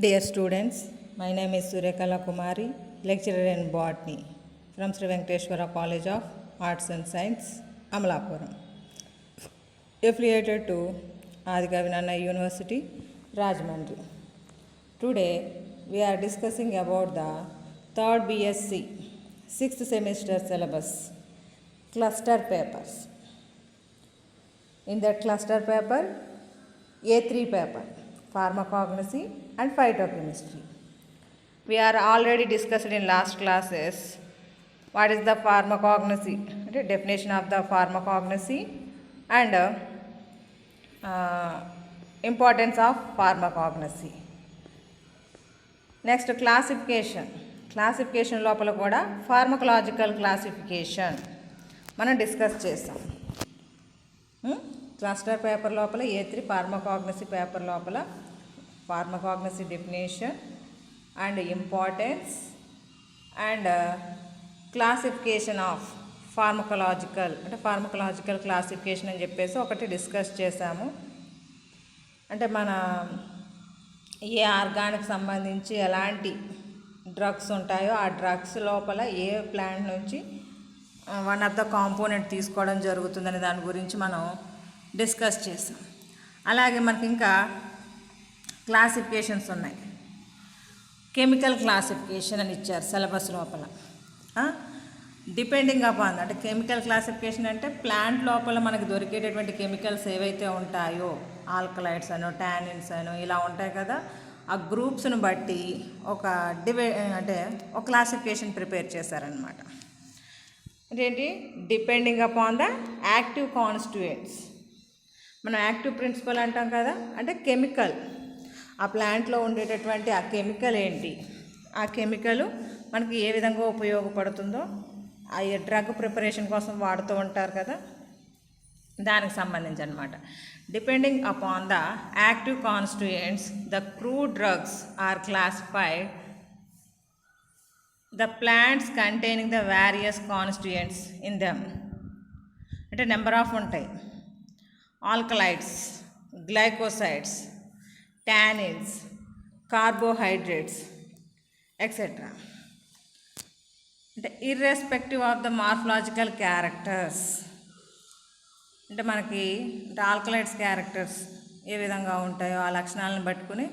Dear students, my name is Suryakala Kumari, lecturer in botany from Sri Venkateshwara College of Arts and Science, Amalapuram, affiliated to Adikavinana University, Rajahmundry. Today we are discussing about the third BSc 6th semester syllabus cluster papers. In that cluster paper, A3 paper, pharmacognosy and phytochemistry. We are already discussed in last classes what is the pharmacognosy, the definition of the pharmacognosy and importance of pharmacognosy. Next classification లోపల కూడా pharmacological classification మనం discuss చేస్తాం. Cluster paper లోపల A3 pharmacognosy paper లోపల pharmacognosy definition and importance and classification of pharmacological classification అని చెప్పేసి ఒకటి discuss చేశాము. అంటే మన ఏ ఆర్గానికి సంబంధించి ఎలాంటి డ్రగ్స్ ఉంటాయో ఆ డ్రగ్స్ లోపల ఏ ప్లాంట్ నుంచి వన్ ఆఫ్ ద కాంపోనెంట్ తీసుకోవడం జరుగుతుందనే దాని గురించి మనం డిస్కస్ చేసాం. అలాగే మనకి ఇంకా క్లాసిఫికేషన్స్ ఉన్నాయి. కెమికల్ క్లాసిఫికేషన్ అని ఇచ్చారు సిలబస్ లోపల. డిపెండింగ్ అపాన్ అంటే కెమికల్ క్లాసిఫికేషన్ అంటే ప్లాంట్ లోపల మనకు దొరికేటటువంటి కెమికల్స్ ఏవైతే ఉంటాయో ఆల్కలైడ్స్ అనో టానిన్స్ అనో ఇలా ఉంటాయి కదా, ఆ గ్రూప్స్ను బట్టి ఒక ఒక క్లాసిఫికేషన్ ప్రిపేర్ చేశారనమాట. ఏంటి depending upon the active constituents. మనం యాక్టివ్ ప్రిన్సిపల్ అంటాం కదా, అంటే కెమికల్ ఆ ప్లాంట్లో ఉండేటటువంటి ఆ కెమికల్ ఏంటి, ఆ కెమికల్ మనకి ఏ విధంగా ఉపయోగపడుతుందో ఆ డ్రగ్ ప్రిపరేషన్ కోసం వాడుతూ ఉంటారు కదా, దానికి సంబంధించి అనమాట. Depending upon the active constituents the crude drugs are classified. The plants containing the various constituents in them అంటే నెంబర్ ఆఫ్ ఉంటాయి. Alkaloids, glycosides, tannins, carbohydrates etcetera. అంటే irrespective of the morphological characters అంటే మనకి ఆల్కలైడ్స్ క్యారెక్టర్స్ ఏ విధంగా ఉంటాయో ఆ లక్షణాలను పట్టుకుని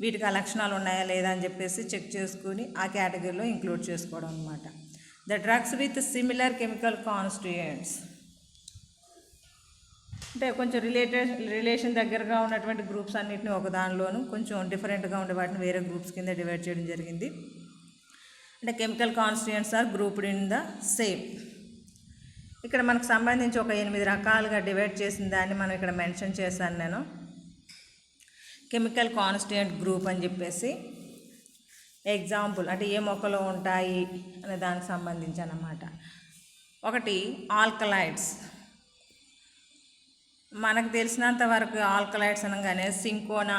వీటికి ఆ లక్షణాలు ఉన్నాయా లేదా అని చెప్పేసి చెక్ చేసుకుని ఆ కేటగిరీలో ఇంక్లూడ్ చేసుకోవడం అనమాట. The drugs with similar chemical constituents అంటే కొంచెం రిలేషన్ దగ్గరగా ఉన్నటువంటి గ్రూప్స్ అన్నిటిని ఒక దానిలోను, కొంచెం డిఫరెంట్గా ఉండే వాటిని వేరే గ్రూప్స్ కింద డివైడ్ చేయడం జరిగింది. అంటే chemical constituents are grouped in the same. ఇక్కడ మనకు సంబంధించి ఒక 8 రకాలుగా డివైడ్ చేసిన దాన్ని మనం ఇక్కడ మెన్షన్ చేశాను నేను. కెమికల్ కాన్స్టిట్యూయెంట్ గ్రూప్ అని చెప్పేసి ఎగ్జాంపుల్ అంటే ఏ మొక్కలో ఉంటాయి అనే దానికి సంబంధించి అన్నమాట. ఒకటి ఆల్కలైడ్స్. మనకు తెలిసినంత వరకు ఆల్కలైడ్స్ అనగానే cinchona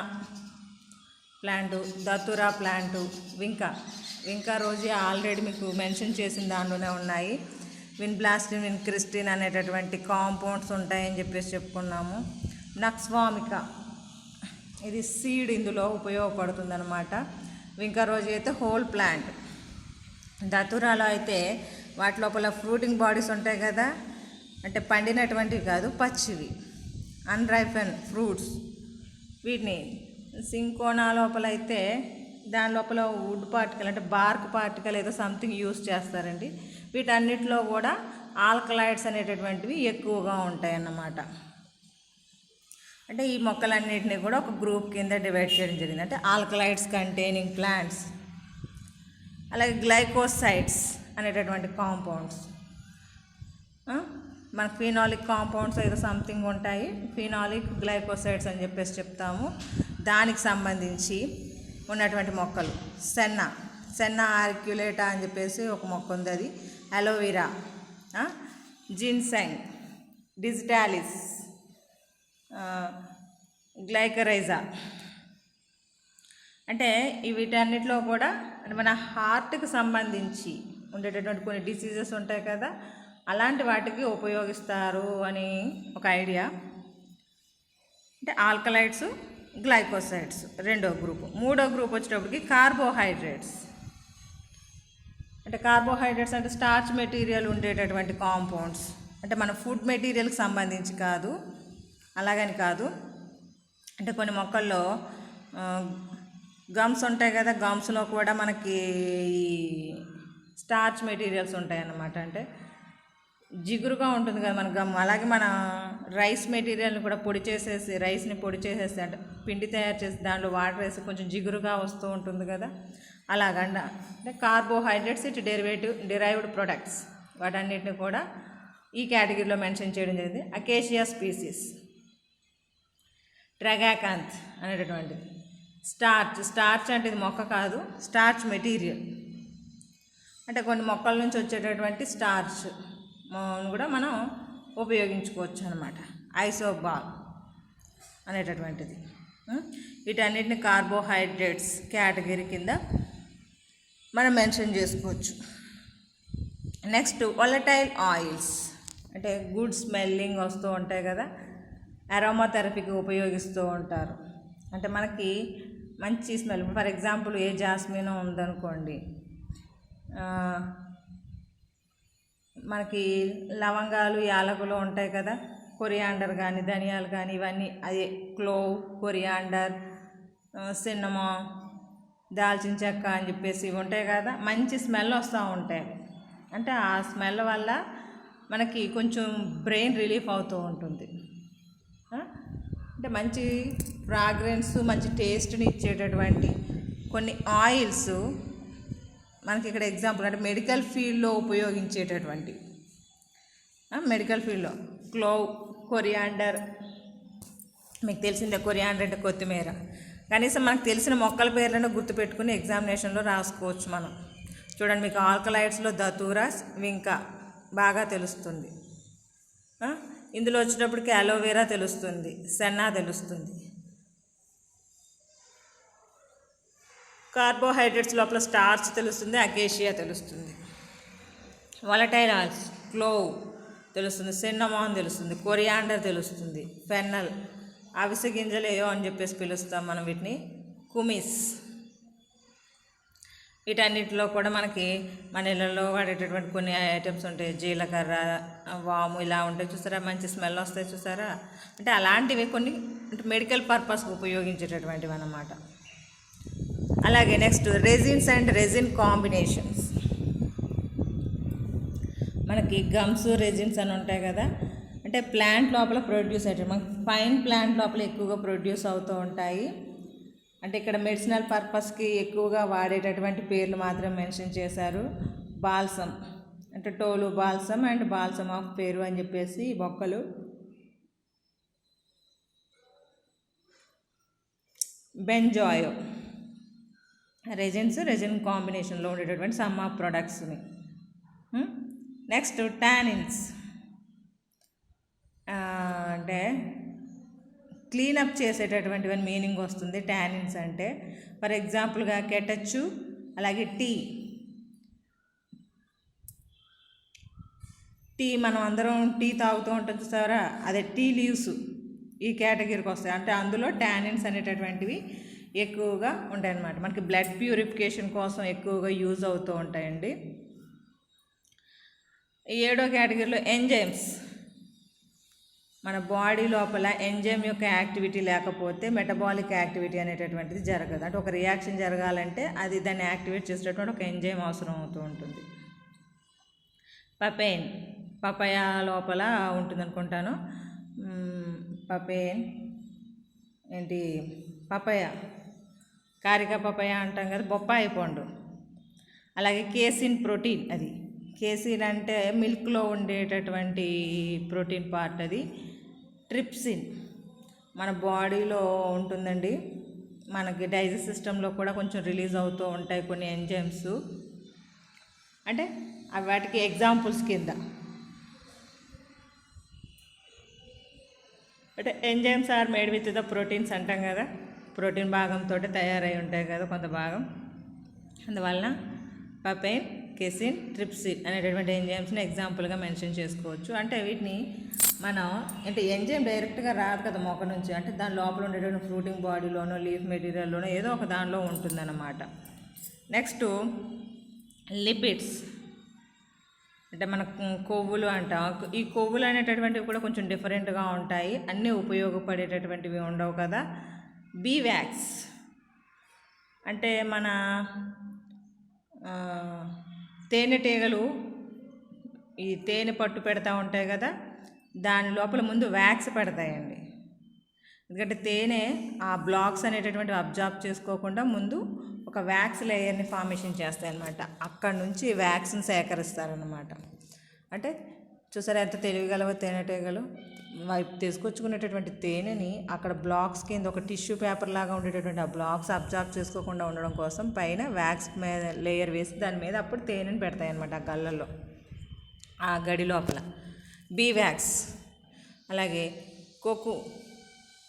plant, datura plant, vinca rosea already మీకు మెన్షన్ చేసిన దాంట్లోనే ఉన్నాయి. విన్బ్లాస్టిన్, విన్క్రిస్టిన్ అనేటటువంటి కాంపౌండ్స్ ఉంటాయని చెప్పేసి చెప్పుకున్నాము. నక్స్వామిక ఇది సీడ్ ఇందులో ఉపయోగపడుతుంది అనమాట. వింకా రోజీ అయితే హోల్ ప్లాంట్. దతురాలో అయితే వాటి లోపల ఫ్రూటింగ్ బాడీస్ ఉంటాయి కదా, అంటే పండినటువంటివి కాదు పచ్చివి, అన్రైపెన్ ఫ్రూట్స్. వీటిని సింకోనా లోపల అయితే దాని లోపల వుడ్ పార్టికల్ అంటే బార్క్ పార్టికల్ ఏదో సంథింగ్ యూస్ చేస్తారండి. వీటన్నిటిలో కూడా ఆల్కలైడ్స్ అనేటటువంటివి ఎక్కువగా ఉంటాయి అన్నమాట. అంటే ఈ మొక్కలన్నిటినీ కూడా ఒక గ్రూప్ కింద డివైడ్ చేయడం జరిగింది, అంటే ఆల్కలైడ్స్ కంటైనింగ్ ప్లాంట్స్. అలాగే గ్లైకోసైడ్స్ అనేటటువంటి కాంపౌండ్స్, మనకు ఫినాలిక్ కాంపౌండ్స్ ఏదో సంథింగ్ ఉంటాయి, ఫినాలిక్ గ్లైకోసైడ్స్ అని చెప్పేసి చెప్తాము. దానికి సంబంధించి ఉన్నటువంటి మొక్కలు సెన్నా ఆర్క్యులేటా అని చెప్పేసి ఒక మొక్క ఉంది, అది అలోవెరా, జిన్సెంగ్, డిజిటాలిస్, గ్లైకరైజా. అంటే వీటన్నిటిలో కూడా మన హార్ట్కి సంబంధించి ఉండేటటువంటి కొన్ని డిసీజెస్ ఉంటాయి కదా, అలాంటి వాటికి ఉపయోగిస్తారు అని ఒక ఐడియా. అంటే ఆల్కలైడ్స్ గ్లైకోసైడ్స్ రెండో గ్రూపు. మూడో గ్రూప్ వచ్చేటప్పటికి కార్బోహైడ్రేట్స్. అంటే కార్బోహైడ్రేట్స్ అంటే స్టార్చ్ మెటీరియల్ ఉండేటటువంటి కాంపౌండ్స్, అంటే మన ఫుడ్ మెటీరియల్కి సంబంధించి కాదు, అలాగని కాదు. అంటే కొన్ని మొక్కల్లో గమ్స్ ఉంటాయి కదా, గమ్స్లో కూడా మనకి స్టార్చ్ మెటీరియల్స్ ఉంటాయి అన్నమాట. అంటే జిగురుగా ఉంటుంది కదా మన గమ్, అలాగే మన రైస్ మెటీరియల్ని కూడా పొడి చేసేసి, రైస్ని పొడి చేసేసి అంటే పిండి తయారు చేసి దాంట్లో వాటర్ వేసి కొంచెం జిగురుగా వస్తూ ఉంటుంది కదా, అలాగంట. అంటే కార్బోహైడ్రేట్స్ ఇట్ డిరైవ్డ్ ప్రొడక్ట్స్, వాటన్నిటిని కూడా ఈ కేటగిరీలో మెన్షన్ చేయడం జరిగింది. అకేషియా స్పీసీస్, ట్రగాకాంత్ అనేటటువంటిది. స్టార్చ్ అంటే ఇది మొక్క కాదు, స్టార్చ్ మెటీరియల్ అంటే కొన్ని మొక్కల నుంచి వచ్చేటటువంటి స్టార్చ్ కూడా మనం ఉపయోగించుకోవచ్చు అనమాట. ఐసోబాల్ అనేటటువంటిది. వీటన్నిటిని కార్బోహైడ్రేట్స్ కేటగిరీ కింద మనం మెన్షన్ చేసుకోవచ్చు. నెక్స్ట్ వొలటైల్ ఆయిల్స్, అంటే గుడ్ స్మెల్లింగ్ వస్తూ ఉంటాయి కదా, అరోమా థెరపీకి ఉపయోగిస్తూ ఉంటారు. అంటే మనకి మంచి smell, for example A jasmine ఉందనుకోండి, మనకి లవంగాలు యాలకులు ఉంటాయి కదా, కొరియాండర్ కానీ ధనియాలు కానీ ఇవన్నీ, అదే క్లోవ్, కొరియాండర్, సిన్నమాన్, దాల్చిన చెక్క అని చెప్పేసి ఇవి ఉంటాయి కదా, మంచి స్మెల్ వస్తూ ఉంటాయి. అంటే ఆ స్మెల్ వల్ల మనకి కొంచెం బ్రెయిన్ రిలీఫ్ అవుతూ ఉంటుంది. అంటే మంచి ఫ్రాగ్రెన్స్, మంచి టేస్ట్ని ఇచ్చేటటువంటి కొన్ని ఆయిల్స్ మనకి ఇక్కడ ఎగ్జాంపుల్ అంటే మెడికల్ ఫీల్డ్లో ఉపయోగించేటటువంటి, మెడికల్ ఫీల్డ్లో క్లోవ్, కొరియాండర్, మీకు తెలిసిందే కొరియాండర్ అంటే కొత్తిమీర. కనీసం మనకు తెలిసిన మొక్కల పేర్లను గుర్తుపెట్టుకుని ఎగ్జామినేషన్లో రాసుకోవచ్చు మనం. చూడండి, మీకు ఆల్కలైడ్స్లో దతూరా, వింకా బాగా తెలుస్తుంది. ఇందులో వచ్చేటప్పటికి అలోవెరా తెలుస్తుంది, సెన్నా తెలుస్తుంది. కార్బోహైడ్రేట్స్ లోపల స్టార్చ్ తెలుస్తుంది, అకేషియా తెలుస్తుంది. వొలటైల్ ఆయిల్స్ క్లోవ్ తెలుస్తుంది, సిన్నమాన్ తెలుస్తుంది, కొరియాండర్ తెలుస్తుంది, ఫెన్నల్, అవిసె గింజలేయో అని చెప్పేసి పిలుస్తాం మనం వీటిని, కుమిస్. వీటన్నిటిలో కూడా మనకి మన ఇళ్ళల్లో వాడేటటువంటి కొన్ని ఐటమ్స్ ఉంటాయి, జీలకర్ర, వాము ఇలా ఉంటాయి చూసారా, మంచి స్మెల్ వస్తాయి చూసారా. అంటే అలాంటివి కొన్ని అంటే మెడికల్ పర్పస్కి ఉపయోగించేటటువంటివి అన్నమాట. అలాగే next resins and resin combinations. మనకి గమ్స్, రెజిన్స్ అని ఉంటాయి కదా, అంటే ప్లాంట్ లోపల ప్రొడ్యూస్ అయితే మనకి ఫైన్ ప్లాంట్ లోపల ఎక్కువగా ప్రొడ్యూస్ అవుతూ ఉంటాయి. అంటే ఇక్కడ మెడిసినల్ పర్పస్కి ఎక్కువగా వాడేటటువంటి పేర్లు మాత్రం మెన్షన్ చేశారు. బాల్సమ్ అంటే toll balsam and balsam of పేరు అని చెప్పేసి బొక్కలు. బెంజాయో రెజిన్స్, రెజిన్ కాంబినేషన్లో ఉండేటటువంటి సమ్ ఆఫ్ ప్రొడక్ట్స్ని. నెక్స్ట్ టానిన్స్, అంటే క్లీనప్ చేసేటటువంటివి మీనింగ్ వస్తుంది టానిన్స్ అంటే. ఫర్ ఎగ్జాంపుల్గా కెటచ్చు, అలాగే టీ మనం అందరం టీ తాగుతూ ఉంటాం చూసారా, అదే టీ లీవ్స్ ఈ కేటగిరీకి వస్తాయి. అంటే అందులో టానిన్స్ అనేటటువంటివి ఎక్కువగా ఉంటాయి అన్నమాట. మనకి బ్లడ్ ప్యూరిఫికేషన్ కోసం ఎక్కువగా యూజ్ అవుతూ ఉంటాయండి. 7వ కేటగిరీలో ఎంజైమ్స్. మన బాడీ లోపల ఎంజైమ్ యొక్క యాక్టివిటీ లేకపోతే మెటబాలిక్ యాక్టివిటీ అనేటటువంటిది జరగదు. అంటే ఒక రియాక్షన్ జరగాలంటే అది దాన్ని యాక్టివేట్ చేసేటటువంటి ఒక ఎంజైమ్ అవసరం అవుతూ ఉంటుంది. పపైన్, పపాయ లోపల ఉంటుంది అనుకుంటాను. పపైన్ ఏంటి, పపాయ, కారిక పపాయ అంటాం కదా, బొప్పాయి పండు. అలాగే కేసిన్ ప్రోటీన్, అది కేసిన్ అంటే మిల్క్లో ఉండేటటువంటి ప్రోటీన్ పార్ట్, అది. ట్రిప్సిన్ మన బాడీలో ఉంటుందండి, మనకి డైజెస్ట్ సిస్టంలో కూడా కొంచెం రిలీజ్ అవుతూ ఉంటాయి కొన్ని ఎంజైమ్స్. అంటే వాటికి ఎగ్జాంపుల్స్ కింద. అంటే enzymes are made with the proteins అంటాం కదా, ప్రోటీన్ భాగంతో తయారై ఉంటాయి కదా కొంత భాగం. అందువలన పపైన్, కేసిన్, ట్రిప్సిన్ అనేటటువంటి ఎంజైమ్స్ని ఎగ్జాంపుల్గా మెన్షన్ చేసుకోవచ్చు. అంటే వీటిని మనం అంటే ఎంజైమ్ డైరెక్ట్గా రాదు కదా మొక్క నుంచి, అంటే దాని లోపల ఉండేటువంటి ఫ్రూటింగ్ బాడీలోనో లీఫ్ మెటీరియల్లోనో ఏదో ఒక దానిలో ఉంటుందన్నమాట. నెక్స్ట్ లిపిడ్స్, అంటే మన కొవ్వులు అంటాం. ఈ కొవ్వులు అనేటటువంటివి కూడా కొంచెం డిఫరెంట్గా ఉంటాయి, అన్నీ ఉపయోగపడేటటువంటివి ఉండవు కదా. బీ వ్యాక్స్ అంటే మన తేనెటీగలు ఈ తేనె పట్టు పెడతా ఉంటాయి కదా, దాని లోపల ముందు వ్యాక్స్ పెడతాయండి. ఎందుకంటే తేనె ఆ బ్లాక్స్ అనేటటువంటివి అబ్జార్బ్ చేసుకోకుండా ముందు ఒక వ్యాక్స్ లేయర్ని ఫార్మేషన్ చేస్తాయి అన్నమాట. అక్కడ నుంచి వ్యాక్స్ని సేకరిస్తారనమాట. అంటే చూసారా ఎంత తెలివిగలవో తేనెటీగలు. తీసుకొచ్చుకునేటటువంటి తేనెని అక్కడ బ్లాక్స్ కింద ఒక టిష్యూ పేపర్ లాగా ఉండేటటువంటి ఆ బ్లాక్స్ అబ్జార్బ్ చేసుకోకుండా ఉండడం కోసం పైన వ్యాక్స్ మీద లేయర్ వేసి దాని మీద అప్పుడు తేనెని పెడతాయి అన్నమాట ఆ గళ్ళల్లో, ఆ గడి లోపల. బీ వ్యాక్స్, అలాగే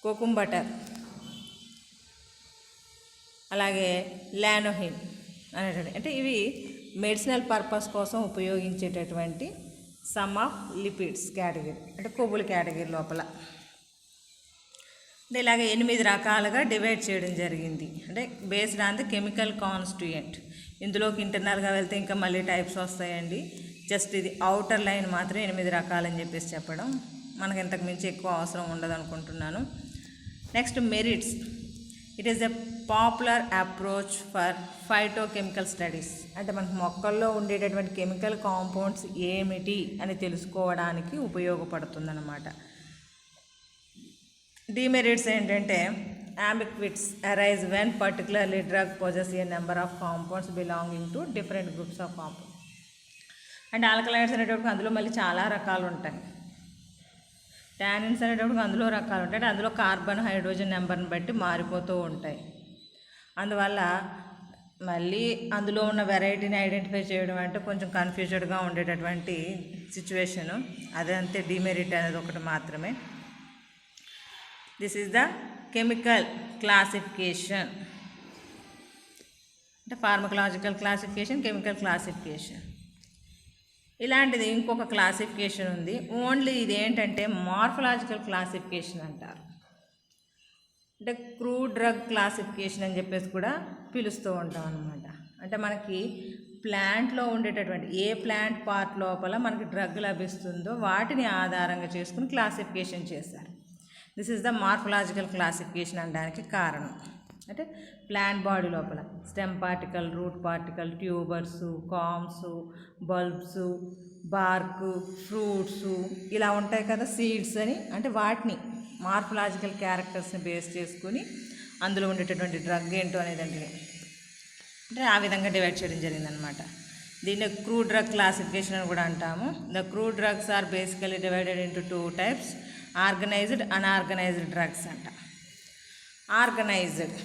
కోకుమ్ బటర్, అలాగే లానోహిన్ అనేటువంటి, అంటే ఇవి మెడిసినల్ పర్పస్ కోసం ఉపయోగించేటటువంటి సమ్ ఆఫ్ లిపిడ్స్ కేటగిరీ, అంటే కొవ్వుల కేటగిరీ లోపల. అంటే ఇలాగే 8 రకాలుగా డివైడ్ చేయడం జరిగింది, అంటే based on the chemical constituent. ఇందులోకి ఇంటర్నల్గా వెళ్తే ఇంకా మళ్ళీ టైప్స్ వస్తాయండి. జస్ట్ ఇది అవుటర్ లైన్ మాత్రం 8 రకాలని చెప్పేసి చెప్పడం, మనకు ఇంతకు మించి ఎక్కువ అవసరం ఉండదు అనుకుంటున్నాను. Next merits. It is a popular approach for phytochemical studies, అంటే మనకు మొక్కల్లో ఉండేటటువంటి కెమికల్ కాంపౌండ్స్ ఏమిటి అని తెలుసుకోవడానికి ఉపయోగపడుతుందన్నమాట. డిమెరిట్స్ ఏంటంటే ambiguities arise when particularly drug possesses a number of compounds belonging to different groups of compounds. అంటే ఆల్కలైడ్స్ అనేటప్పుడు అందులో మళ్ళీ చాలా రకాలు ఉంటాయి. టానిన్స్ అనేటప్పుడు అందులో రకాలు ఉంటాయి, అంటే అందులో కార్బన్ హైడ్రోజన్ నెంబర్ని బట్టి మారిపోతూ ఉంటాయి. అందువల్ల మళ్ళీ అందులో ఉన్న వెరైటీని ఐడెంటిఫై చేయడం అంటే కొంచెం కన్ఫ్యూజడ్గా ఉండేటటువంటి సిచ్యువేషను. అదంతే డిమెరిట్ అనేది ఒకటి మాత్రమే. This is the chemical classification, అంటే ఫార్మకలాజికల్ క్లాసిఫికేషన్, కెమికల్ క్లాసిఫికేషన్. ఇలాంటిది ఇంకొక క్లాసిఫికేషన్ ఉంది, ఓన్లీ ఇది ఏంటంటే మార్ఫలాజికల్ క్లాసిఫికేషన్ అంటారు. అంటే క్రూడ్ డ్రగ్ క్లాసిఫికేషన్ అని చెప్పేసి కూడా పిలుస్తూ ఉంటాం అన్నమాట. అంటే మనకి ప్లాంట్లో ఉండేటటువంటి ఏ ప్లాంట్ పార్ట్ లోపల మనకి డ్రగ్ లభిస్తుందో వాటిని ఆధారంగా చేసుకుని క్లాసిఫికేషన్ చేశారు. This is the morphological classification అనడానికి కారణం. అంటే ప్లాంట్ బాడీ లోపల stem particle, root particle, tubers, corms, bulbs, bark, fruits ఇలా ఉంటాయి కదా, సీడ్స్ అని. అంటే వాటిని మార్ఫలాజికల్ క్యారెక్టర్స్ని బేస్ చేసుకుని అందులో ఉండేటటువంటి డ్రగ్ ఏంటో అనేది అంటే ఆ విధంగా డివైడ్ చేయడం జరిగిందనమాట. దీన్ని క్రూడ్ డ్రగ్ క్లాసిఫికేషన్ అని కూడా అంటాము. The crude drugs are basically divided into 2 types, organized, unorganized drugs అంట. Organized,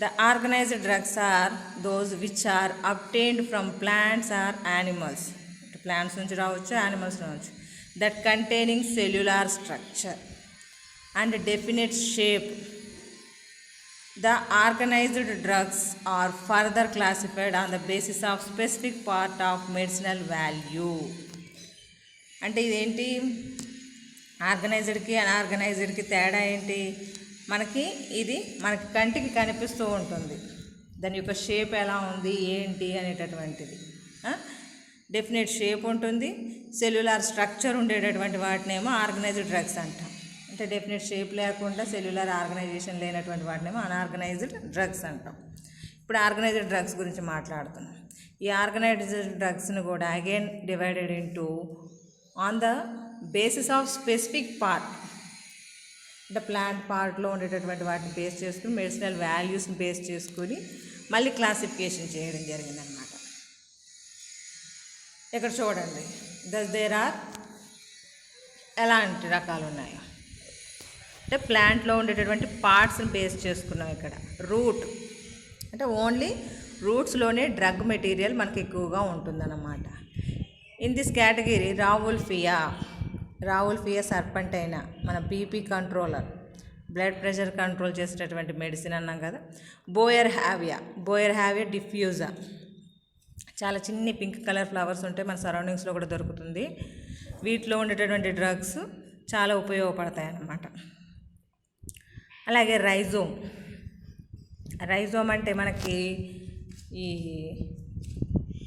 the organized drugs are those which are obtained from plants or animals. Plants nunchi raavochu, animals nunchi. That containing cellular structure and definite shape. The organized drugs are further classified on the basis of specific part of medicinal value. అంటే ఇదేంటి, ఆర్గనైజ్డ్కి అన్ఆర్గనైజ్డ్కి తేడా ఏంటి? ఇది మనకి కంటికి కనిపిస్తూ ఉంటుంది, దాని యొక్క షేప్ ఎలా ఉంది ఏంటి అనేటటువంటిది. డెఫినెట్ షేప్ ఉంటుంది, సెల్యులార్ స్ట్రక్చర్ ఉండేటటువంటి వాటినేమో ఆర్గనైజ్డ్ డ్రగ్స్ అంటాం. అంటే డెఫినెట్ షేప్ లేకుండా సెల్యులార్ ఆర్గనైజేషన్ లేనటువంటి వాటినేమో అన్ఆర్గనైజ్డ్ డ్రగ్స్ అంటాం. ఇప్పుడు ఆర్గనైజ్డ్ డ్రగ్స్ గురించి మాట్లాడుతున్నాం. ఈ ఆర్గనైజ్డ్ డ్రగ్స్ని కూడా again divided into on the basis of specific part, అంటే ప్లాంట్ పార్ట్లో ఉండేటటువంటి వాటిని బేస్ చేసుకుని మెడిసినల్ వాల్యూస్ని బేస్ చేసుకుని మళ్ళీ క్లాసిఫికేషన్ చేయడం జరిగిందనమాట. ఇక్కడ చూడండి, దేర్ ఆర్ ఎలాంటి రకాలు ఉన్నాయి అంటే ప్లాంట్లో ఉండేటటువంటి పార్ట్స్ని బేస్ చేసుకున్నాం. ఇక్కడ రూట్ అంటే ఓన్లీ రూట్స్లోనే డ్రగ్ మెటీరియల్ మనకి ఎక్కువగా ఉంటుందన్నమాట. ఇన్ దిస్ కేటగిరీ రావుల్ఫియా సర్పంటైనా, మన BP controller, blood pressure control చేసేటటువంటి మెడిసిన్ అన్నాం కదా. బోయర్ హ్యావియా డిఫ్యూజా, చాలా చిన్ని పింక్ కలర్ ఫ్లవర్స్ ఉంటాయి, మన సరౌండింగ్స్లో కూడా దొరుకుతుంది. వీటిలో ఉండేటటువంటి డ్రగ్స్ చాలా ఉపయోగపడతాయి అన్నమాట. అలాగే రైజోమ్ అంటే మనకి ఈ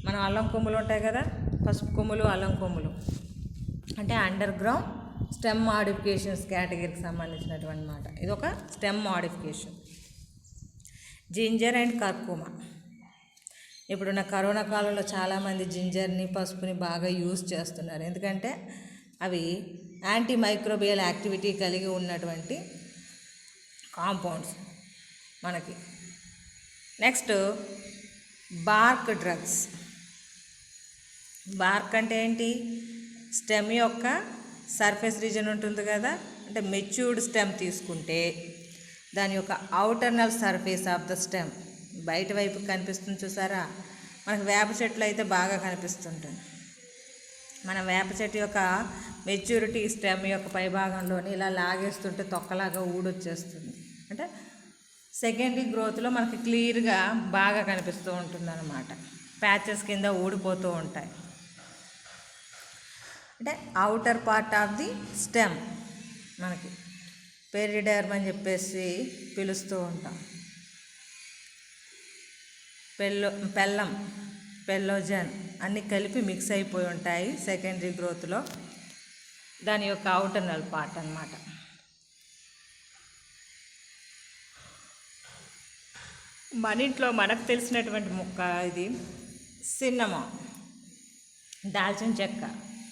మనం అల్లం కొమ్ములు ఉంటాయి కదా, పసుపు కొమ్ములు, అల్లం కొమ్ములు అంటే అండర్ గ్రౌండ్ స్టెమ్ మాడిఫికేషన్స్ కేటగిరీకి సంబంధించినటువంటి మాట. ఇది ఒక stem modification. Ginger and curcuma. ఇప్పుడున్న కరోనా కాలంలో చాలామంది జింజర్ని, పసుపుని బాగా యూజ్ చేస్తున్నారు. ఎందుకంటే అవి యాంటీ మైక్రోబియల్ యాక్టివిటీ కలిగి ఉన్నటువంటి కాంపౌండ్స్ మనకి. Next BARC drugs. బార్క్ అంటే ఏంటి? స్టెమ్ యొక్క సర్ఫేస్ రీజన్ ఉంటుంది కదా, అంటే మెచ్యూర్డ్ స్టెమ్ తీసుకుంటే దాని యొక్క అవుటర్నల్ సర్ఫేస్ ఆఫ్ ద స్టెమ్ బయట వైపు కనిపిస్తుంది చూసారా. మనకు వేప చెట్లు అయితే బాగా కనిపిస్తుంటుంది. మన వేప చెట్టు యొక్క మెచ్యూరిటీ స్టెమ్ యొక్క పైభాగంలోని ఇలా లాగేస్తుంటే తొక్కలాగా ఊడొచ్చేస్తుంది. అంటే సెకండరీ గ్రోత్లో మనకి క్లియర్గా బాగా కనిపిస్తూ ఉంటుంది అన్నమాట. ప్యాచెస్ కింద ఊడిపోతూ ఉంటాయి. అంటే outer part of the stem మనకి పెరిడర్మ్ అని చెప్పేసి పిలుస్తూ ఉంటాం. పెల్లోజన్ అన్నీ కలిపి మిక్స్ అయిపోయి ఉంటాయి సెకండరీ గ్రోత్లో. దాని యొక్క అవుటర్నల్ పార్ట్ అన్నమాట. మన ఇంట్లో మనకు తెలిసినటువంటి ముక్క ఇది సిన్నమోన్, దాల్చిన చెక్క.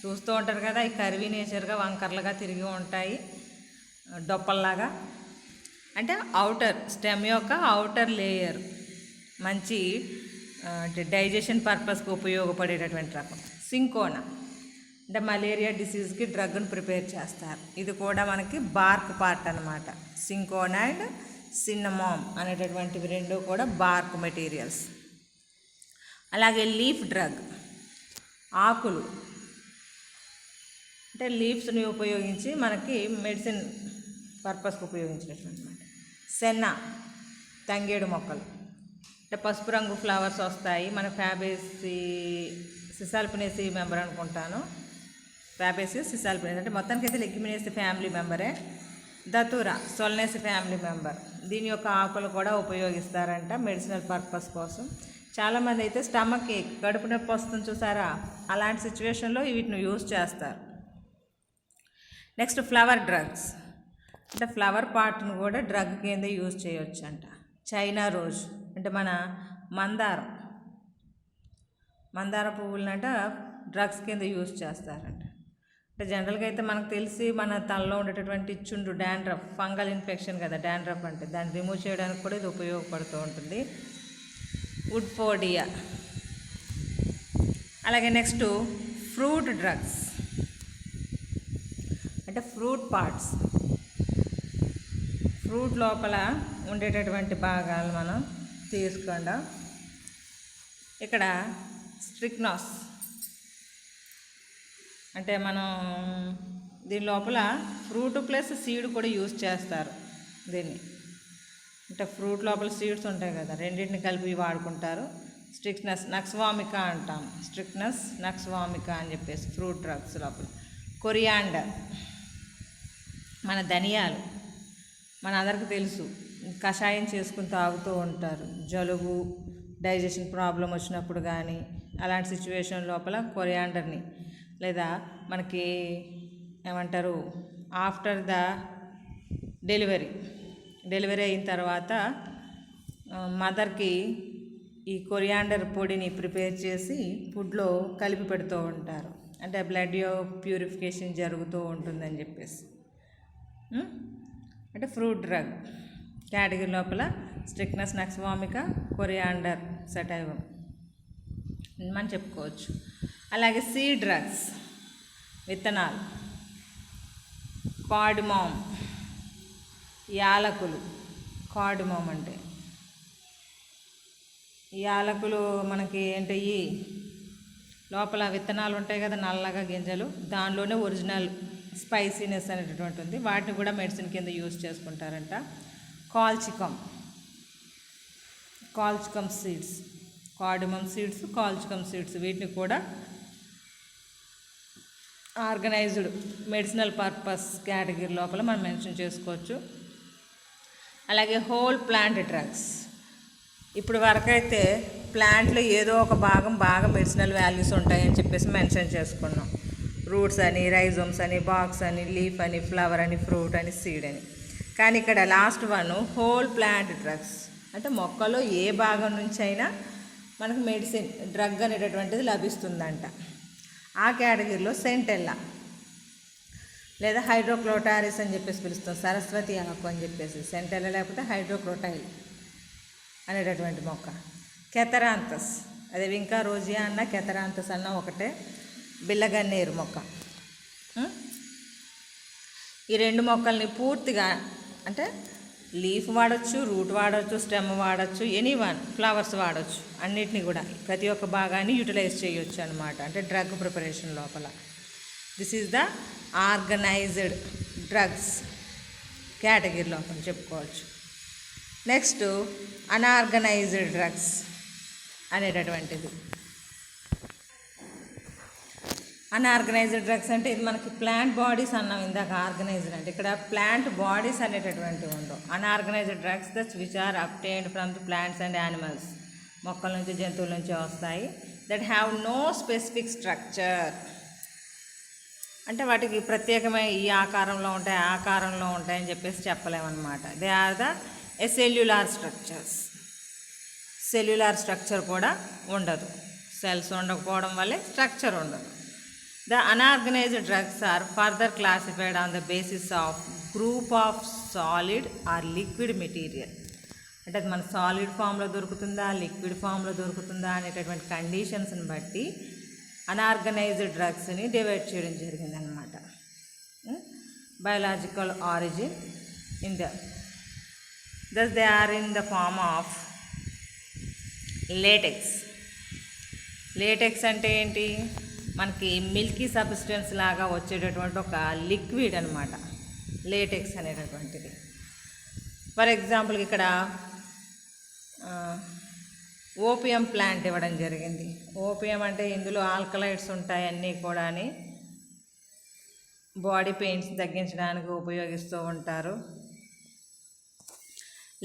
చూస్తూ ఉంటారు కదా, ఈ కర్వీ నేచర్గా వంకర్లుగా తిరిగి ఉంటాయి డొప్పల్లాగా. అంటే అవుటర్ స్టెమ్ యొక్క అవుటర్ లేయర్ మంచి అంటే డైజెషన్ పర్పస్కి ఉపయోగపడేటటువంటి రకం. సింకోనా అంటే మలేరియా డిసీజ్కి డ్రగ్ను ప్రిపేర్ చేస్తారు. ఇది కూడా మనకి బార్క్ పార్ట్ అన్నమాట. సింకోనా అండ్ సిన్నమోమ్ అనేటటువంటివి రెండు కూడా బార్క్ మెటీరియల్స్. అలాగే లీఫ్ డ్రగ్, ఆకులు అంటే లీవ్స్ని ఉపయోగించి మనకి మెడిసిన్ పర్పస్కి ఉపయోగించినటువంటి అనమాట. సెన్న, తంగేడు మొక్కలు అంటే పసుపు రంగు ఫ్లవర్స్ వస్తాయి. మన ఫ్యాబేసి సిసాల్పినేసి మెంబర్ అనుకుంటాను. ఫ్యాబేసి సిసాల్పినేసి అంటే మొత్తానికి అయితే లెగ్యుమినేసి ఫ్యామిలీ మెంబరే. Datura Solanaceae family member. దీని యొక్క ఆకులు కూడా ఉపయోగిస్తారంట మెడిసినల్ పర్పస్ కోసం. చాలామంది అయితే స్టమక్ ఏక్, కడుపు నొప్పి వస్తుంది చూసారా, అలాంటి సిచ్యువేషన్లో వీటిని యూజ్ చేస్తారు. నెక్స్ట్ ఫ్లవర్ డ్రగ్స్ అంటే ఫ్లవర్ పార్ట్ను కూడా డ్రగ్ కింద యూజ్ చేయొచ్చు అంట. చైనా రోజ్ అంటే మన మందార పువ్వులనంట డ్రగ్స్ కింద యూజ్ చేస్తారంట. అంటే జనరల్గా అయితే మనకు తెలిసి మన తలలో ఉండేటటువంటి చుండ్రు డాండ్రఫ్, ఫంగల్ ఇన్ఫెక్షన్ కదా డాండ్రఫ్ అంటే, దాన్ని రిమూవ్ చేయడానికి కూడా ఇది ఉపయోగపడుతూ ఉంటుంది. వుడ్ఫోడియా. అలాగే నెక్స్ట్ ఫ్రూట్ డ్రగ్స్ అంటే ఫ్రూట్ పార్ట్స్, ఫ్రూట్ లోపల ఉండేటటువంటి భాగాలు మనం తీసుకుండా ఇక్కడ స్ట్రిక్నాస్ అంటే మనం దీని లోపల ఫ్రూట్ ప్లస్ సీడ్ కూడా యూజ్ చేస్తారు దీన్ని. అంటే ఫ్రూట్ లోపల సీడ్స్ ఉంటాయి కదా, రెండింటిని కలిపి వాడుకుంటారు. స్ట్రిక్నస్ నక్స్వామికా అంటాం. స్ట్రిక్నస్ నక్స్వామికా అని చెప్పేసి ఫ్రూట్ డ్రగ్స్ లోపల. కొరియాండర్ మన ధనియాలు, మన అందరికీ తెలుసు, కషాయం చేసుకుని తాగుతూ ఉంటారు. జలుబు, డైజెషన్ ప్రాబ్లం వచ్చినప్పుడు కానీ అలాంటి సిచ్యువేషన్ లోపల కొరియాండర్ని, లేదా మనకి ఏమంటారు ఆఫ్టర్ ద డెలివరీ అయిన తర్వాత మదర్కి ఈ కొరియాండర్ పొడిని ప్రిపేర్ చేసి ఫుడ్లో కలిపి పెడుతూ ఉంటారు. అంటే బ్లడ్ ప్యూరిఫికేషన్ జరుగుతూ ఉంటుందని చెప్పేసి. అంటే ఫ్రూట్ డ్రగ్ కేటగిరీ లోపల స్ట్రిక్నస్ నక్స్వామికా, కొరియాండర్ సటైవం మనం చెప్పుకోవచ్చు. అలాగే సీడ్ డ్రగ్స్ విత్తనాలు, కార్డమమ్, యాలకులు. కార్డమమ్ అంటే యాలకులు మనకి ఏంటయ్యి లోపల విత్తనాలు ఉంటాయి కదా నల్లగా గింజలు, దానిలోనే ఒరిజినల్ స్పైసీనెస్ అనేటటువంటి ఉంది. వాటిని కూడా మెడిసిన్ కింద యూజ్ చేసుకుంటారంట. Colchicum seeds, cardamom seeds, colchicum seeds, వీటిని కూడా ఆర్గనైజ్డ్ మెడిసినల్ పర్పస్ కేటగిరీ లోపల మనం మెన్షన్ చేసుకోవచ్చు. అలాగే హోల్ ప్లాంట్ డ్రగ్స్. ఇప్పుడు వరకైతే ప్లాంట్లో ఏదో ఒక భాగం బాగా మెడిసినల్ వాల్యూస్ ఉంటాయని చెప్పేసి మెన్షన్ చేసుకున్నాం. రూట్స్ అని, రైజోమ్స్ అని, బాక్స్ అని, లీఫ్ అని, ఫ్లవర్ అని, ఫ్రూట్ అని, సీడ్ అని. కానీ ఇక్కడ last one whole plant drugs అంటే మొక్కలో ఏ భాగం నుంచి అయినా మనకు మెడిసిన్ డ్రగ్ అనేటటువంటిది లభిస్తుందంట. ఆ కేటగిరీలో సెంటెల్లా లేదా హైడ్రోక్లోటారిస్ అని చెప్పేసి పిలుస్తాం, సరస్వతి ఆకు అని చెప్పేసి. సెంటెల్లా లేకపోతే హైడ్రోక్లోటైల్ అనేటటువంటి మొక్క. కెథరాంతస్, అదే వింకా రోజియా అన్న కెథరాంతస్ అన్న ఒకటే, బిల్లగన్నేరు మొక్క. ఈ రెండు మొక్కల్ని పూర్తిగా అంటే లీఫ్ వాడచ్చు, రూట్ వాడచ్చు, స్టెమ్ వాడచ్చు, ఎనీవన్ ఫ్లవర్స్ వాడచ్చు. అన్నిటినీ కూడా ప్రతి ఒక్క భాగాన్ని యూటిలైజ్ చేయొచ్చు అనమాట, అంటే డ్రగ్ ప్రిపరేషన్ లోపల. This is the organised drugs category లోపల చెప్పుకోవచ్చు. నెక్స్ట్ అన్ఆర్గనైజ్డ్ డ్రగ్స్ అనేటటువంటిది. అన్ఆర్గనైజ్డ్ డ్రగ్స్ అంటే ఇది మనకి ప్లాంట్ బాడీస్ అన్నాం ఇందాక. ఆర్గనైజ్డ్ అంటే ఇక్కడ ప్లాంట్ బాడీస్ అనేటటువంటివి ఉండవు. Unorganized drugs which are obtained from the plants and animals, మొక్కల నుంచి జంతువుల నుంచి వస్తాయి. That have no specific structure, అంటే వాటికి ప్రత్యేకమైన ఈ ఆకారంలో ఉంటాయి, ఆకారంలో ఉంటాయని చెప్పేసి చెప్పలేమన్నమాట. They are the cellular structures. Cellular structure కూడా ఉండదు, సెల్స్ ఉండకపోవడం వల్లే స్ట్రక్చర్ ఉండదు. The unorganized drugs are further classified on the basis of group of solid or liquid material. అంటే అది మన సాలిడ్ ఫామ్లో దొరుకుతుందా, లిక్విడ్ ఫామ్లో దొరుకుతుందా అనేటటువంటి కండిషన్స్ని బట్టి అన్ఆర్గనైజ్డ్ డ్రగ్స్ని డివైడ్ చేయడం జరిగిందనమాట. Biological origin in thus they are in the form of latex. Latex అంటే ఏంటి, మనకి మిల్కీ సబ్స్టెన్స్ లాగా వచ్చేటటువంటి ఒక లిక్విడ్ అనమాట లేటెక్స్ అనేటటువంటిది. ఫర్ ఎగ్జాంపుల్ ఇక్కడ ఓపియం ప్లాంట్ ఇవ్వడం జరిగింది. ఓపియం అంటే ఇందులో ఆల్కలైడ్స్ ఉంటాయి అన్నీ కూడా, బాడీ పెయిన్స్ తగ్గించడానికి ఉపయోగిస్తూ ఉంటారు.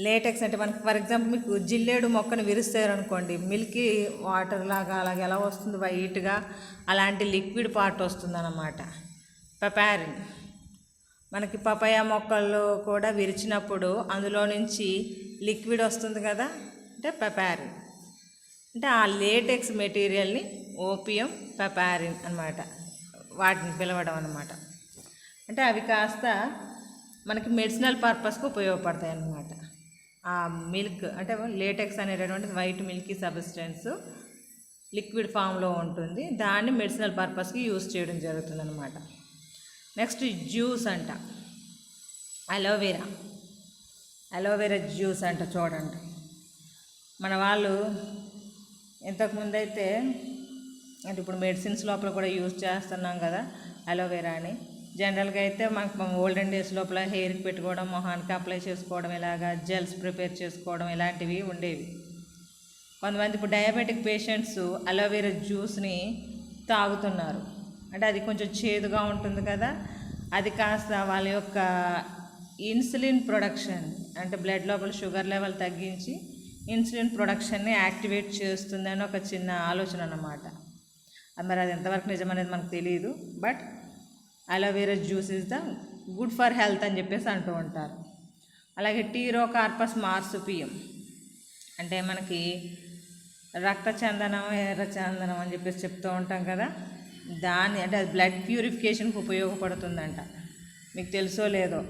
లేటెక్స్ అంటే మనకి ఫర్ ఎగ్జాంపుల్ మీకు జిల్లేడు మొక్కను విరుస్తారనుకోండి, మిల్కీ వాటర్ లాగా అలాగే ఎలా వస్తుంది వైట్గా, అలాంటి లిక్విడ్ పార్ట్ వస్తుందన్నమాట. పపారిన్, మనకి పపాయ మొక్కలు కూడా విరిచినప్పుడు అందులో నుంచి లిక్విడ్ వస్తుంది కదా, అంటే పపారిన్. అంటే ఆ లేటెక్స్ మెటీరియల్ని ఓపియం, పపారిన్ అనమాట, వాటిని పిలవడం అనమాట. అంటే అవి కాస్త మనకి మెడిసినల్ పర్పస్కి ఉపయోగపడతాయి అన్నమాట. ఆ మిల్క్ అంటే లేటెక్స్ అనేటటువంటిది వైట్ మిల్కీ సబ్స్టెన్స్ లిక్విడ్ ఫామ్లో ఉంటుంది, దాన్ని మెడిసినల్ పర్పస్కి యూజ్ చేయడం జరుగుతుంది అనమాట. నెక్స్ట్ జ్యూస్ అంట, అలోవెరా. అలోవెరా జ్యూస్ అంట చూడండి. మన వాళ్ళు ఇంతకుముందు అయితే అంటే ఇప్పుడు మెడిసిన్స్ లోపల కూడా యూజ్ చేస్తున్నాం కదా అలోవెరాని. జనరల్గా అయితే మనకు ఓల్డెన్ డేస్ లోపల హెయిర్కి పెట్టుకోవడం, మొహానికి అప్లై చేసుకోవడం, ఇలాగా జెల్స్ ప్రిపేర్ చేసుకోవడం ఇలాంటివి ఉండేవి. కొంతమంది ఇప్పుడు డయాబెటిక్ పేషెంట్స్ అలోవెరా జ్యూస్ని తాగుతున్నారు. అంటే అది కొంచెం చేదుగా ఉంటుంది కదా, అది కాస్త వాళ్ళ యొక్క ఇన్సులిన్ ప్రొడక్షన్ అంటే బ్లడ్ లోపల షుగర్ లెవెల్ తగ్గించి ఇన్సులిన్ ప్రొడక్షన్ని యాక్టివేట్ చేస్తుందని ఒక చిన్న ఆలోచన అన్నమాట. మరి అది ఎంతవరకు నిజమనేది మనకు తెలియదు. But aloe vera juice is the good for health అని చెప్పేసి అంటూ ఉంటారు. అలాగే టీరోకార్పస్ మార్సుపియం అంటే మనకి రక్త చందనం, ఎర్ర చందనం అని చెప్పేసి చెప్తూ ఉంటాం కదా, దాన్ని అంటే అది బ్లడ్ ప్యూరిఫికేషన్కి ఉపయోగపడుతుందంట. మీకు తెలుసో లేదో,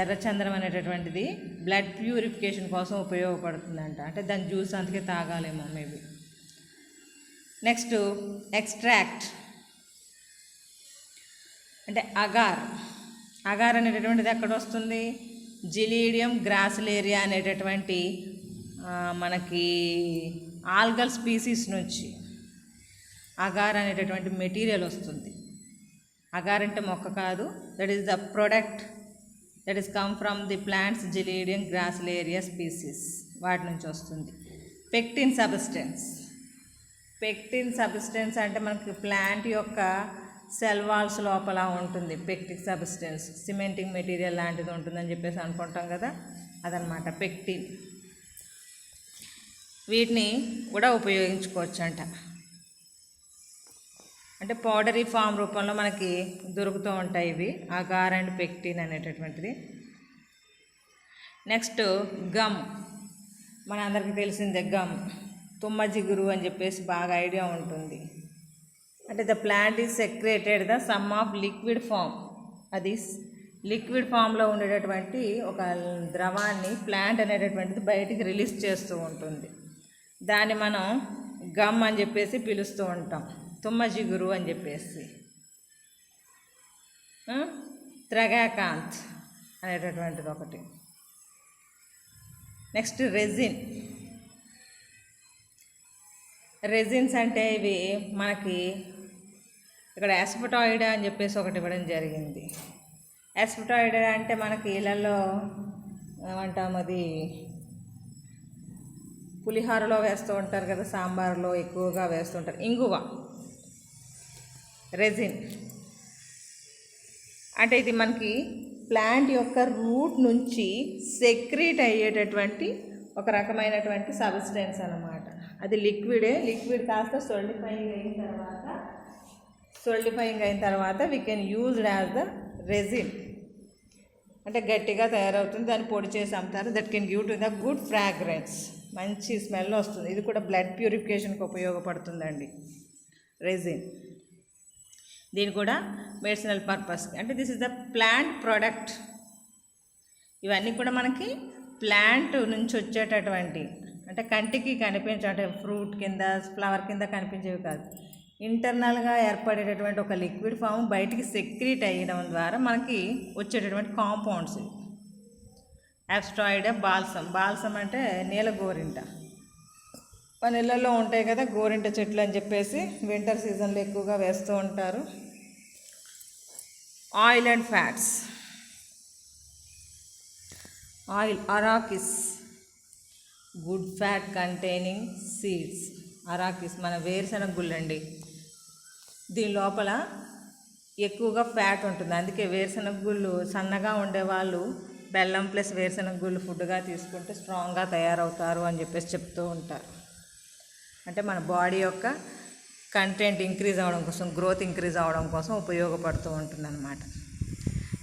ఎర్ర చందనం అనేటటువంటిది బ్లడ్ ప్యూరిఫికేషన్ కోసం ఉపయోగపడుతుందంట. అంటే దాని జ్యూస్ అందుకే తాగాలేమో మేబీ. నెక్స్ట్ ఎక్స్ట్రాక్ట్ అంటే అగార్. అగార్ అనేటటువంటిది ఎక్కడ వస్తుంది, జిలీడియం గ్రాసిలేరియా అనేటటువంటి మనకి ఆల్గల్ స్పీసీస్ నుంచి అగార్ అనేటటువంటి మెటీరియల్ వస్తుంది. అగార్ అంటే మొక్క కాదు, that is the product that is come from the plants Gelidium Gracilaria species, వాటి నుంచి వస్తుంది. Pectin substance. పెక్టిన్ సబ్స్టెన్స్ అంటే మనకి ప్లాంట్ యొక్క సెల్ వాల్స్ లోపల ఉంటుంది పెక్టిక్ సబ్స్టెన్స్, సిమెంటింగ్ మెటీరియల్ లాంటిది ఉంటుందని చెప్పేసి అనుకుంటాం కదా, అదనమాట పెక్టిన్. వీటిని కూడా ఉపయోగించుకోవచ్చు అంటే పౌడరీ ఫామ్ రూపంలో మనకి దొరుకుతూ ఉంటాయి ఇవి, అగార్ అండ్ పెక్టిన్ అనేటటువంటిది. నెక్స్ట్ గమ్, మన అందరికీ తెలిసిందే గమ్, తుమ్మ జిగురు అని చెప్పేసి బాగా ఐడియా ఉంటుంది. అంటే the plant is secreted the some of liquid form, అది లిక్విడ్ ఫామ్లో ఉండేటటువంటి ఒక ద్రవాన్ని ప్లాంట్ అనేటటువంటిది బయటికి రిలీజ్ చేస్తూ ఉంటుంది. దాన్ని మనం గమ్ అని చెప్పేసి పిలుస్తూ ఉంటాం, తుమ్మ జిగురు అని చెప్పేసి. త్రగాకాంత్ అనేటటువంటిది ఒకటి. Next resin. రెజిన్స్ అంటే ఇవి మనకి ఇక్కడ యాస్పటాయిడా అని చెప్పేసి ఒకటి ఇవ్వడం జరిగింది. యాస్పటాయిడా అంటే మనకి ఇళ్ళల్లో ఏమంటాం, అది పులిహోరలో వేస్తూ ఉంటారు కదా, సాంబార్లో ఎక్కువగా వేస్తూ ఉంటారు, ఇంగువ. రెజిన్ అంటే ఇది మనకి ప్లాంట్ యొక్క రూట్ నుంచి సెక్రీట్ అయ్యేటటువంటి ఒక రకమైనటువంటి సబ్స్టెన్స్ అన్నమాట. అది లిక్విడ్ కాస్త సోలిడిఫైయింగ్ అయిన తర్వాత we can used as the resin. అంటే గట్టిగా తయారవుతుంది, దాన్ని పొడి చేసి అమ్ముతారు. That can give to the good fragrance, మంచి స్మెల్ వస్తుంది. ఇది కూడా బ్లడ్ ప్యూరిఫికేషన్కి ఉపయోగపడుతుందండి రెజిన్. దీని కూడా మెడిసినల్ పర్పస్, అంటే this is the plant product. ఇవన్నీ కూడా మనకి ప్లాంట్ నుంచి వచ్చేటటువంటి, అంటే కంటికి కనిపించే, అంటే ఫ్రూట్ కింద ఫ్లవర్ కింద కనిపించేవి కాదు, ఇంటర్నల్గా ఏర్పడేటటువంటి ఒక లిక్విడ్ ఫామ్ బయటికి సెక్రీట్ అయ్యడం ద్వారా మనకి వచ్చేటటువంటి కాంపౌండ్స్. యాస్ట్రాయిడా బాల్సమ్ అంటే నీల గోరింట. మన ఇళ్ళల్లో ఉంటాయి కదా గోరింట చెట్లు అని చెప్పేసి, వింటర్ సీజన్లో ఎక్కువగా వేస్తూ ఉంటారు. Oil and fats. Oil, arachis, good fat containing seeds. Arachis మన వేరుశనగ గుళ్ళు అండి, దీని లోపల ఎక్కువగా ఫ్యాట్ ఉంటుంది. అందుకే వేరుశనగ గుళ్ళు సన్నగా ఉండేవాళ్ళు బెల్లం ప్లస్ వేరుశనగ గుళ్ళు ఫుడ్గా తీసుకుంటే స్ట్రాంగ్గా తయారవుతారు అని చెప్పేసి చెప్తూ ఉంటారు. అంటే మన బాడీ యొక్క కంటెంట్ ఇంక్రీజ్ అవ్వడం కోసం, గ్రోత్ ఇంక్రీజ్ అవ్వడం కోసం ఉపయోగపడుతూ ఉంటుంది అన్నమాట.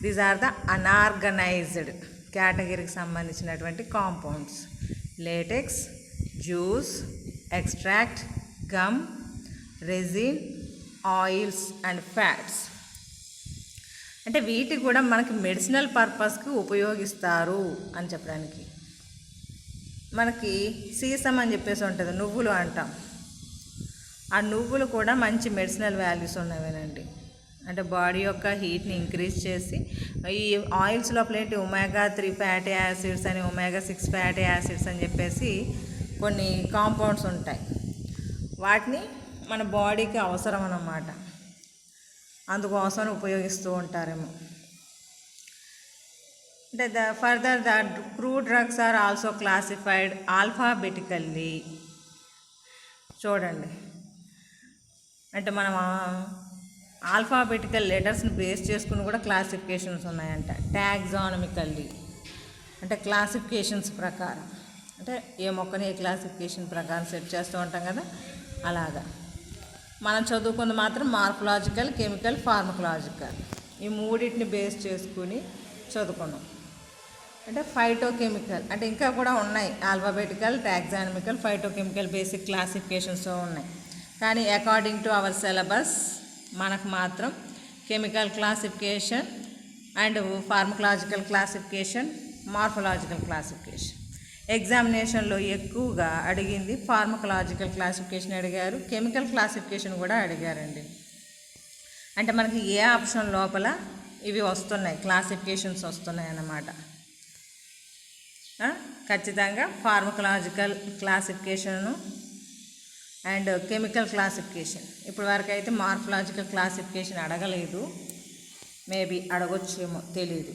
దీస్ ఆర్ ద అనార్గనైజ్డ్ కేటగిరీకి సంబంధించినటువంటి compounds. Latex, juice, extract, gum, resin, oils and fats. అంటే వీటికి కూడా మనకి మెడిసినల్ పర్పస్కి ఉపయోగిస్తారు అని చెప్పడానికి. మనకి సీసం అని చెప్పేసి ఉంటుంది, నువ్వులు అంటాం. ఆ నువ్వులు కూడా మంచి మెడిసినల్ వాల్యూస్ ఉన్నవేనండి. అంటే బాడీ యొక్క హీట్ని ఇంక్రీజ్ చేసి, ఈ ఆయిల్స్ లోపల ఏంటి ఒమేగా 3 ఫ్యాటీ యాసిడ్స్ అని, ఒమేగా 6 ఫ్యాటీ యాసిడ్స్ అని చెప్పేసి కొన్ని కాంపౌండ్స్ ఉంటాయి. వాటిని మన బాడీకి అవసరం అన్నమాట, అందుకోసం ఉపయోగిస్తూ ఉంటారేమో. అంటే further the crude drugs are also classified alphabetically. చూడండి, అంటే మనం ఆల్ఫాబెటికల్ లెటర్స్ని బేస్ చేసుకుని కూడా క్లాసిఫికేషన్స్ ఉన్నాయంట. టాక్సానమికల్లీ అంటే క్లాసిఫికేషన్స్ ప్రకారం, అంటే ఏ మొక్కని ఏ క్లాసిఫికేషన్ ప్రకారం సెట్ చేస్తూ ఉంటాం కదా, అలాగా. మనం చదువుకుంది మాత్రం మార్ఫలాజికల్, కెమికల్, ఫార్మకలాజికల్, ఈ మూడింటిని బేస్ చేసుకుని చదువుకున్నాం. అంటే ఫైటోకెమికల్ అంటే ఇంకా కూడా ఉన్నాయి, ఆల్ఫాబెటికల్, టాక్సానమికల్, ఫైటోకెమికల్ బేసిక్ క్లాసిఫికేషన్స్తో ఉన్నాయి. కానీ అకార్డింగ్ టు అవర్ సిలబస్ మనకు మాత్రం chemical classification and pharmacological classification, morphological classification. ఎగ్జామినేషన్లో ఎక్కువగా అడిగింది ఫార్మకలాజికల్ క్లాసిఫికేషన్ అడిగారు, కెమికల్ క్లాసిఫికేషన్ కూడా అడిగారండి. అంటే మనకి ఏ ఆప్షన్ లోపల ఇవి వస్తున్నాయి, క్లాసిఫికేషన్స్ వస్తున్నాయి అన్నమాట. ఖచ్చితంగా pharmacological classification and chemical classification. ఇప్పుడు వరకు అయితే మార్ఫలాజికల్ క్లాసిఫికేషన్ అడగలేదు, మేబీ అడగొచ్చేమో తెలీదు.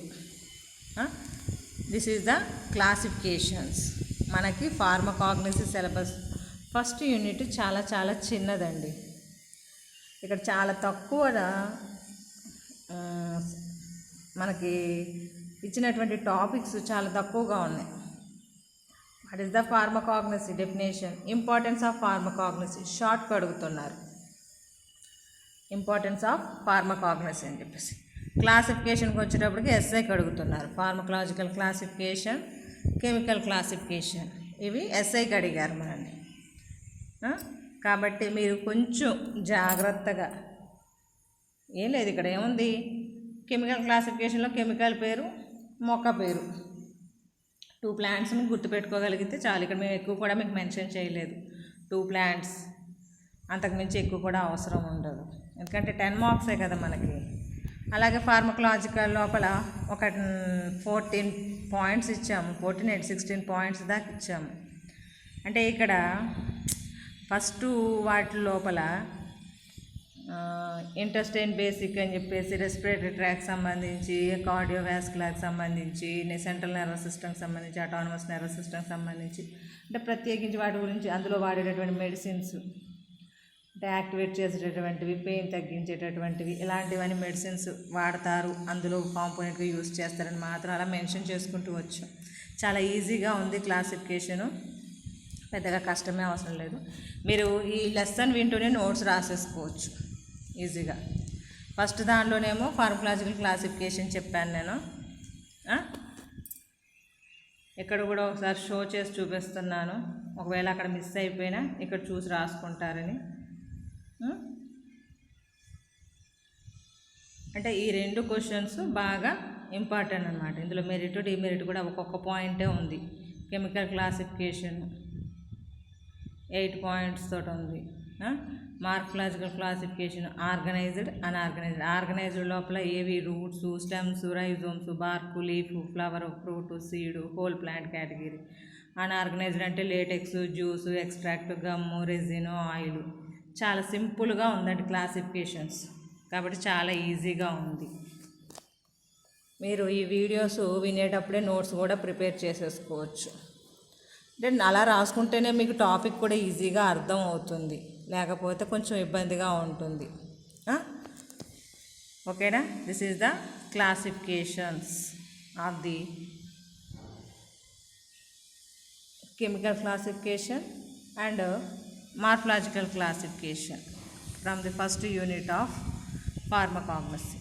This is the classifications. మనకి ఫార్మకాగ్నసీ సిలబస్ ఫస్ట్ యూనిట్ చాలా చాలా చిన్నదండి. ఇక్కడ చాలా తక్కువ మనకి ఇచ్చినటువంటి టాపిక్స్ చాలా తక్కువగా ఉన్నాయి. What is the pharmacognosy definition, importance of pharmacognosy షార్ట్గా అడుగుతున్నారు. ఇంపార్టెన్స్ ఆఫ్ ఫార్మకాగ్నసీ అని చెప్పేసి. క్లాసిఫికేషన్కి వచ్చేటప్పటికి ఎస్ఐకి అడుగుతున్నారు. ఫార్మకలాజికల్ క్లాసిఫికేషన్, కెమికల్ క్లాసిఫికేషన్, ఇవి ఎస్ఐకి అడిగారు మనల్ని. కాబట్టి మీరు కొంచెం జాగ్రత్తగా, ఏం లేదు ఇక్కడ ఏముంది, కెమికల్ క్లాసిఫికేషన్లో కెమికల్ పేరు, మొక్క పేరు, 2 ప్లాంట్స్ని గుర్తుపెట్టుకోగలిగితే చాలు. ఇక్కడ మేము ఎక్కువ కూడా మీకు మెన్షన్ చేయలేదు. 2 ప్లాంట్స్, అంతకుమించి ఎక్కువ కూడా అవసరం ఉండదు, ఎందుకంటే 10 మార్క్సే కదా మనకి. అలాగే ఫార్మకలాజికల్ లోపల ఒక 14 పాయింట్స్ ఇచ్చాము, 16 పాయింట్స్ దాకా ఇచ్చాము. అంటే ఇక్కడ ఫస్ట్ వాటి లోపల ఇంటెస్టైన్ బేసిక్ అని చెప్పేసి రెస్పిరేటరీ ట్రాక్ సంబంధించి, కార్డియోవాస్కులర్కి సంబంధించి, సెంట్రల్ నర్వస్ సిస్టమ్కి సంబంధించి, ఆటోనమస్ నర్వస్ సిస్టమ్కి సంబంధించి, అంటే ప్రత్యేకించి వాటి గురించి అందులో వాడేటటువంటి మెడిసిన్స్, అంటే యాక్టివేట్ చేసేటటువంటివి, పెయిన్ తగ్గించేటటువంటివి, ఇలాంటివన్నీ మెడిసిన్స్ వాడతారు, అందులో కాంపోనెంట్గా యూజ్ చేస్తారని మాత్రం అలా మెన్షన్ చేసుకుంటూ వచ్చాం. చాలా ఈజీగా ఉంది క్లాసిఫికేషను, పెద్దగా కష్టమే అవసరం లేదు. మీరు ఈ లెసన్ వింటూనే నోట్స్ రాసేసుకోవచ్చు ఈజీగా. ఫస్ట్ దానిలోనేమో ఫార్మకలాజికల్ క్లాసిఫికేషన్ చెప్పాను నేను. ఇక్కడ కూడా ఒకసారి షో చేసి చూపిస్తున్నాను, ఒకవేళ అక్కడ మిస్ అయిపోయినా ఇక్కడ చూసి రాసుకుంటారని. అంటే ఈ 2 క్వశ్చన్స్ బాగా ఇంపార్టెంట్ అన్నమాట. ఇందులో మెరిట్, డిమెరిట్ కూడా ఒక్కొక్క పాయింటే ఉంది. కెమికల్ క్లాసిఫికేషన్ 8 పాయింట్స్ తోటి ఉంది. Morphological classification organized, unorganized. Organized లోపల ఏవి roots, stems, rhizomes, bark, leaf, flower, fruit, seed, whole plant category. Unorganized అంటే latex, juice, extract, gum, resin, oil. చాలా సింపుల్గా ఉందండి క్లాసిఫికేషన్స్, కాబట్టి చాలా ఈజీగా ఉంది. మీరు ఈ వీడియోస్ వినేటప్పుడే నోట్స్ కూడా ప్రిపేర్ చేసేసుకోవచ్చు. అంటే అలా రాసుకుంటేనే మీకు టాపిక్ కూడా ఈజీగా అర్థం అవుతుంది, లేకపోతే కొంచెం ఇబ్బందిగా ఉంటుంది. ఓకేనా? This is the classifications of the chemical classification and morphological classification from the first unit of pharmacognosy.